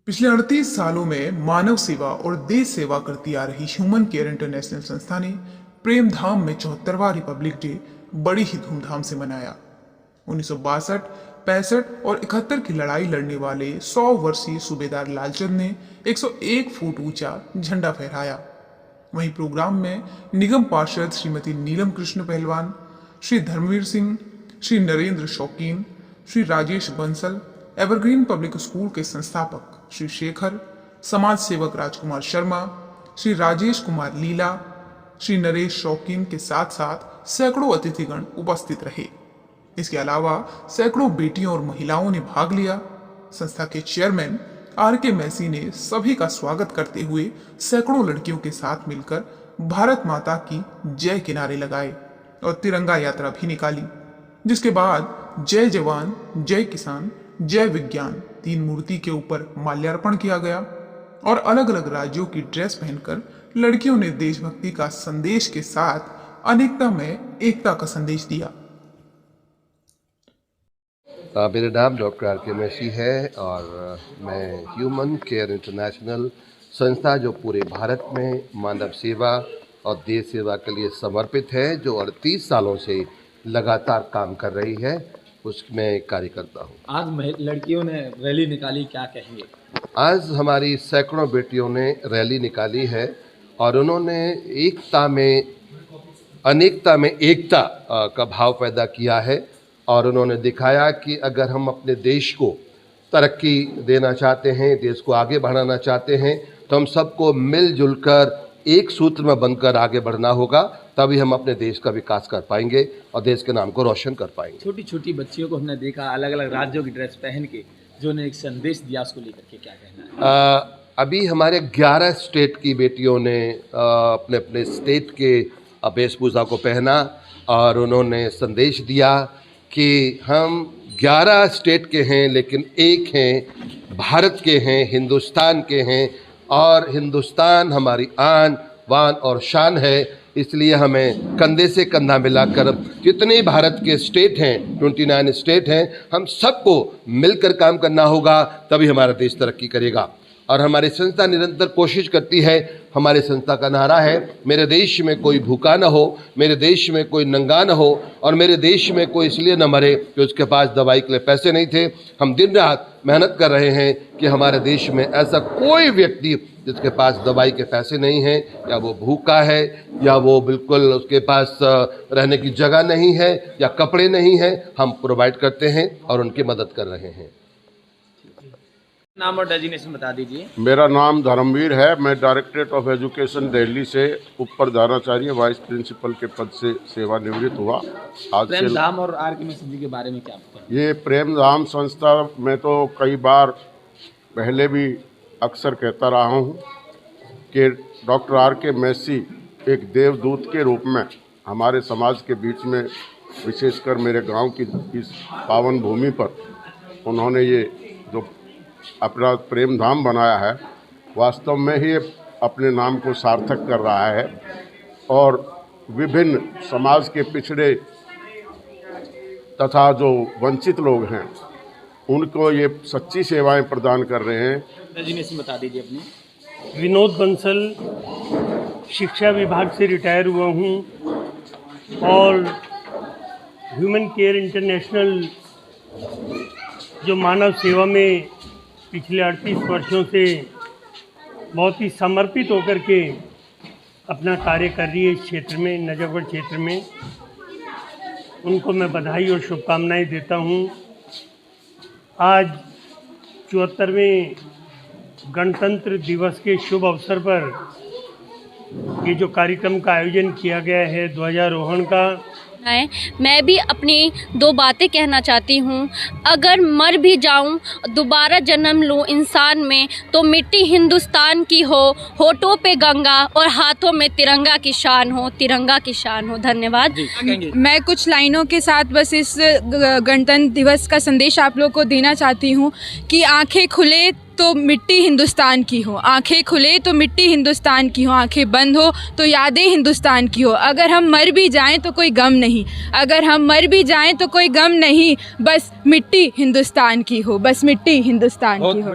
पिछले 38 सालों में मानव सेवा और देश सेवा करती आ रही ह्यूमन केयर इंटरनेशनल संस्था ने प्रेम धाम में 74वां रिपब्लिक डे बड़ी ही धूमधाम से मनाया। 1962, 65 और 71 की लड़ाई लड़ने वाले 100 वर्षीय सूबेदार लालचंद ने 101 फुट ऊंचा झंडा फहराया। वहीं प्रोग्राम में निगम पार्षद श्रीमती नीलम कृष्ण पहलवान, श्री धर्मवीर सिंह, श्री नरेंद्र शौकीन, Shri Rajesh Bansal, evergreen public school के संस्थापक श्री शेखर, समाज सेवक राजकुमार शर्मा, श्री राजेश कुमार लीला, श्री नरेश शौकीन के साथ साथ सैकड़ों अतिथिगण उपस्थित रहे। इसके अलावा सैकड़ों बेटियों और महिलाओं ने भाग लिया। संस्था के चेयरमैन RK मैसी ने सभी का स्वागत करते हुए सैकड़ों लड़कियों के साथ मिलकर भारत माता की जय के नारे लगाए और तिरंगा यात्रा भी निकाली, जिसके बाद जय जवान, जय किसान, जय विज्ञान 3 मूर्ति के ऊपर माल्यार्पण किया गया और अलग अलग राज्यों की ड्रेस पहनकर लड़कियों ने देशभक्ति का संदेश के साथ अनेकता में एकता का संदेश दिया। मेरा नाम डॉक्टर RK मैसी है और मैं ह्यूमन केयर इंटरनेशनल संस्था जो पूरे भारत में मानव सेवा और देश सेवा के लिए समर्पित है, जो 38 सालों से लगातार काम कर रही है, उसमें कार्य करता हूँ। आज लड़कियों ने रैली निकाली, क्या कहेंगे? आज हमारी सैकड़ों बेटियों ने रैली निकाली है और उन्होंने अनेकता में एकता का भाव पैदा किया है और उन्होंने दिखाया कि अगर हम अपने देश को तरक्की देना चाहते हैं, देश को आगे बढ़ाना चाहते हैं, तो हम सबको मिलजुल कर एक सूत्र में बनकर आगे बढ़ना होगा, तभी हम अपने देश का विकास कर पाएंगे और देश के नाम को रोशन कर पाएंगे। छोटी छोटी बच्चियों को हमने देखा अलग अलग राज्यों की ड्रेस पहन के, जो ने एक संदेश दिया, उसको लेकर के क्या कहना है? अभी हमारे 11 स्टेट की बेटियों ने अपने अपने स्टेट के वेशभूषा को पहना और उन्होंने संदेश दिया कि हम 11 स्टेट के हैं लेकिन एक हैं, भारत के हैं, हिंदुस्तान के हैं और हिंदुस्तान हमारी आन बान और शान है। इसलिए हमें कंधे से कंधा मिलाकर जितने भारत के स्टेट हैं, 29 स्टेट हैं, हम सबको मिलकर काम करना होगा, तभी हमारा देश तरक्की करेगा। और हमारी संस्था निरंतर कोशिश करती है। हमारे संस्था का नारा है, मेरे देश में कोई भूखा न हो, मेरे देश में कोई नंगा न हो और मेरे देश में कोई इसलिए न मरे कि उसके पास दवाई के लिए पैसे नहीं थे। हम दिन रात मेहनत कर रहे हैं कि हमारे देश में ऐसा कोई व्यक्ति जिसके पास दवाई के पैसे नहीं हैं, या वो भूखा है, या वो बिल्कुल उसके पास रहने की जगह नहीं है, या कपड़े नहीं हैं, हम प्रोवाइड करते हैं और उनकी मदद कर रहे हैं। नाम और डेजिग्नेशन बता दीजिए। मेरा नाम धर्मवीर है। मैं डायरेक्टरेट ऑफ एजुकेशन दिल्ली से उप प्रधानाचार्य वाइस प्रिंसिपल के पद से सेवानिवृत्त हुआ। आज प्रेम धाम और RK मैसी जी के बारे में क्या बताएं? ये प्रेम धाम संस्था में तो कई बार पहले भी अक्सर कहता रहा हूँ कि डॉक्टर RK मैसी एक देवदूत के रूप में हमारे समाज के बीच में, विशेषकर मेरे गांव की इस पावन भूमि पर उन्होंने ये जो अपना प्रेम धाम बनाया है, वास्तव में ही अपने नाम को सार्थक कर रहा है और विभिन्न समाज के पिछड़े तथा जो वंचित लोग हैं उनको ये सच्ची सेवाएं प्रदान कर रहे हैं। डेजिग्नेशन बता दीजिए अपनी। विनोद बंसल, शिक्षा विभाग से रिटायर हुआ हूँ और ह्यूमन केयर इंटरनेशनल जो मानव सेवा में पिछले 38 वर्षों से बहुत ही समर्पित होकर के अपना कार्य कर रही है इस क्षेत्र में, नजफगढ़ क्षेत्र में, उनको मैं बधाई और शुभकामनाएं देता हूं। आज 74वें गणतंत्र दिवस के शुभ अवसर पर ये जो कार्यक्रम का आयोजन किया गया है ध्वजारोहण का, मैं भी अपनी 2 बातें कहना चाहती हूँ। अगर मर भी जाऊँ, दोबारा जन्म लूँ इंसान में, तो मिट्टी हिंदुस्तान की हो, होठों पे गंगा और हाथों में तिरंगा की शान हो, तिरंगा की शान हो। धन्यवाद। मैं कुछ लाइनों के साथ बस इस गणतंत्र दिवस का संदेश आप लोगों को देना चाहती हूँ कि आंखें खुले तो मिट्टी हिंदुस्तान की हो, आंखें खुले तो मिट्टी हिंदुस्तान की हो, आंखें बंद हो तो यादें हिंदुस्तान की हो। अगर हम मर भी जाएं तो कोई गम नहीं, अगर हम मर भी जाएं तो कोई गम नहीं, बस मिट्टी हिंदुस्तान की हो, बस मिट्टी हिंदुस्तान की हो।